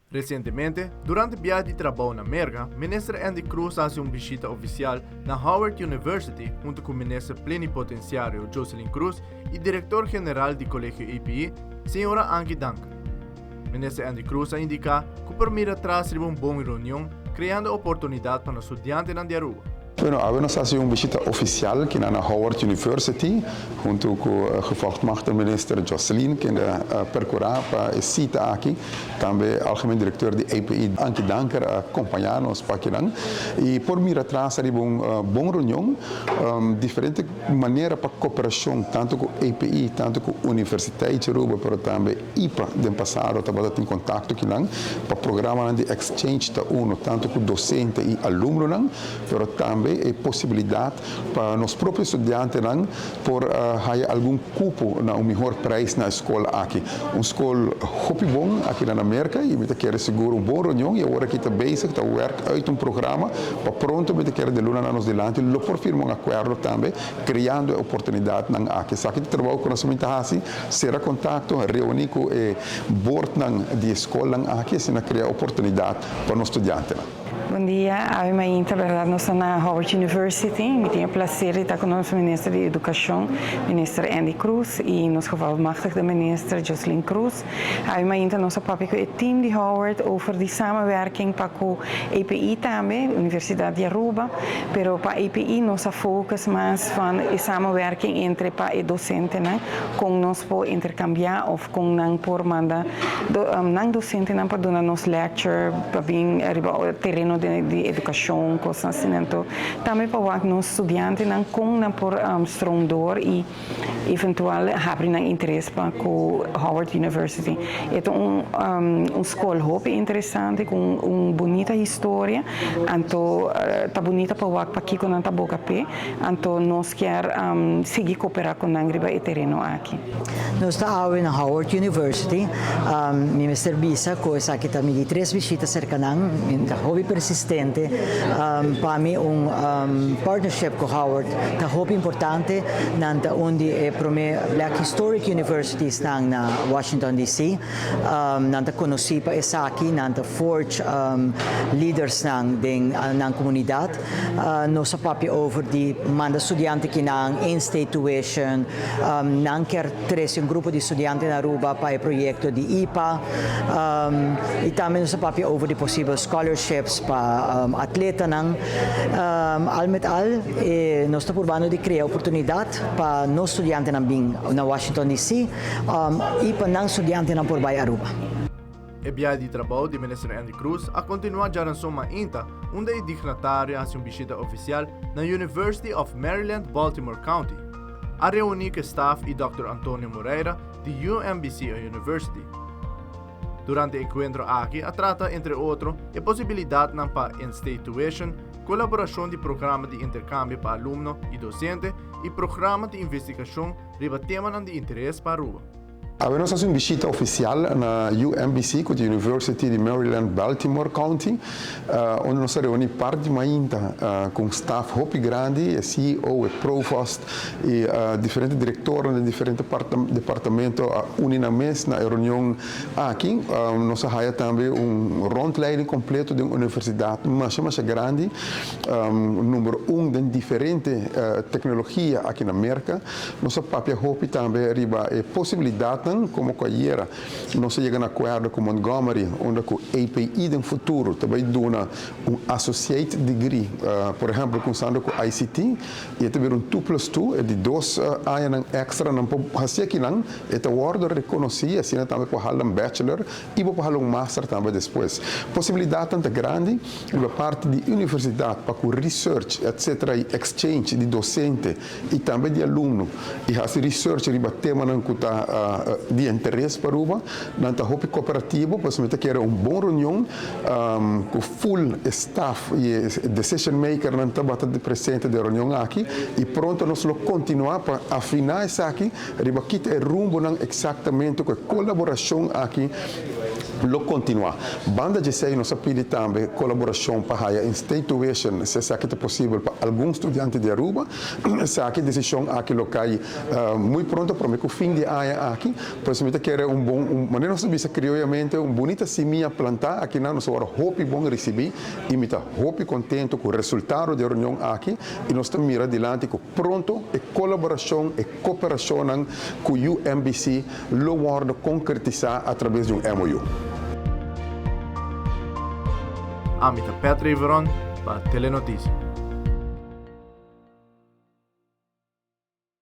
Recentemente, durante o viagem de trabalho na América, o ministro Andy Cruz fez uma visita oficial na Howard University junto com o ministro plenipotenciário Jocelyn Cruz e diretor-geral do Colégio API, senhora Angie Duncan. O ministro Andy Cruz indica que por mira trazer uma boa reunião, criando oportunidade para os estudantes na Aruba. Bueno, abbiamo fatto una visita ufficiale che è alla Howard University, junto con il gevolgd minister Jocelyn, che è percurata e sita qui, anche il algemeen directeur di API, Angie Duncan, accompagnato para aqui. E por mira atrás, arriba una buona riunione, differenti maniere per cooperazione, tanto con API, tanto con l'Università di Aruba, però anche IPA del passato, abbiamo in contatto con loro, per programma di exchange da uno, tanto con docenti e alunni, però anche e possibilità para os próprios estudantes por ter algum cupo na melhor preço na escola aqui. Uma escola muito bom aqui na América e me quer seguro uma boa reunião e agora que está basic, está work uit programa para pronto me quer de luna anos delante lo por firmar acordo também criando oportunidade na aqui. Sabe que trabalho com conhecimento assim, será contato, reunir com o board de escola aqui, se na criar oportunidade para os estudantes. Bom dia, eu verdade, nós estamos na Howard University. Eu tenho o prazer de estar com o nosso ministro de Educação, ministro Andy Cruz, e nosso gevolgd minister Jocelyn Cruz. Eu nosso papel com o time de Howard over die samenwerking para o API também, Universidade de Aruba, pero para API nossa focus mais van a samenwerking entre para os docentes, com nós por intercambiar ou com nós por mandar docentes para dar nos lecture para vir o terreno de educação, coisas assim. Então, também para os estudantes não com por strongdoor e eventual abrir interesse para a Howard University. É uma escola muito interessante com uma bonita história. Então, está bonita para aqui com a boca pé. Então, nós queremos seguir cooperar com o terreno aqui. Nós estamos na Howard University. Minister Bisa, coisa aqui também de 3 visitas cercanas, hobby persistente, para mim partnership com Howard é muito importante, nanta onde para mim Black Historic Universities na Washington DC, nanta conheci para essa aqui, nanta forge leaders na comunidade, nossa papel over de manda estudantes que na in-state tuition, não quer trazer grupo de estudantes na Aruba para o projeto de IPA, e também nossa papel over de possíveis scholarships para atleta al met al nós estamos procurando de criar oportunidade para nós estudantes na Washington DC e para os estudantes na por Aruba. A viagem de trabalho do ministro Andy Cruz a continuar já na soma INTA, onde é dignatário faz uma visita oficial na University of Maryland, Baltimore County. A reunir com o staff e Dr. Antonio Moreira de UMBC University. Durante o encontro aqui, a trata, entre outros, a possibilidade para in-state tuition, colaboração de programa de intercâmbio para alunos e docentes e programa de investigação sobre temas de interesse para Aruba. Abbiamo fatto una visita ufficiale na UMBC, con l'University di Maryland, Baltimore County, onde nós reunimos parte de mainta com staff muito grande, CEO e provost, e diferentes diretores de diferentes departamentos uninamente na reunião aqui. Nós temos também rondleiding completo de uma universidade mais grande, número 1 de diferentes tecnologias aqui na América. Nosso papel também arriba a possibilidade como ayer não se chega a acordo com Montgomery, onde com API no futuro também dona associate degree, por exemplo, começando com ICT, e também 2+2 de 2 anos extra, não pode fazer aqui não, e o award reconhecido, assim também para um bachelor e para um master também depois. Possibilidade tanto grande, uma parte de universidade para com research, etc., e exchange de docente e também de aluno, e esse research riba tema não está de interesse para Aruba, nanta hobby cooperativo, pois me quer uma boa reunião com full staff e decision maker nanta bata de presente de reunião aqui e pronto nós lo continuar para afinar isso aqui, riba kita rumbo não exatamente com a colaboração aqui lo continua. Banda de sei nós pedi também colaboração para a instituição, se é que é possível para algum estudante de Aruba, se há que decisão aqui local muito pronto para mim que o fim de ano aqui, pois me quer maneira nós bisa criolmente bonita seminha plantar aqui na nossa hora hope bom receber e me tá hope contento com o resultado da reunião aqui e nós estamos mira adiante com pronto e colaboração e cooperação com o UMBC lo guarda concretizar através de MOU. Amita Petra Iveron para Telenotícias.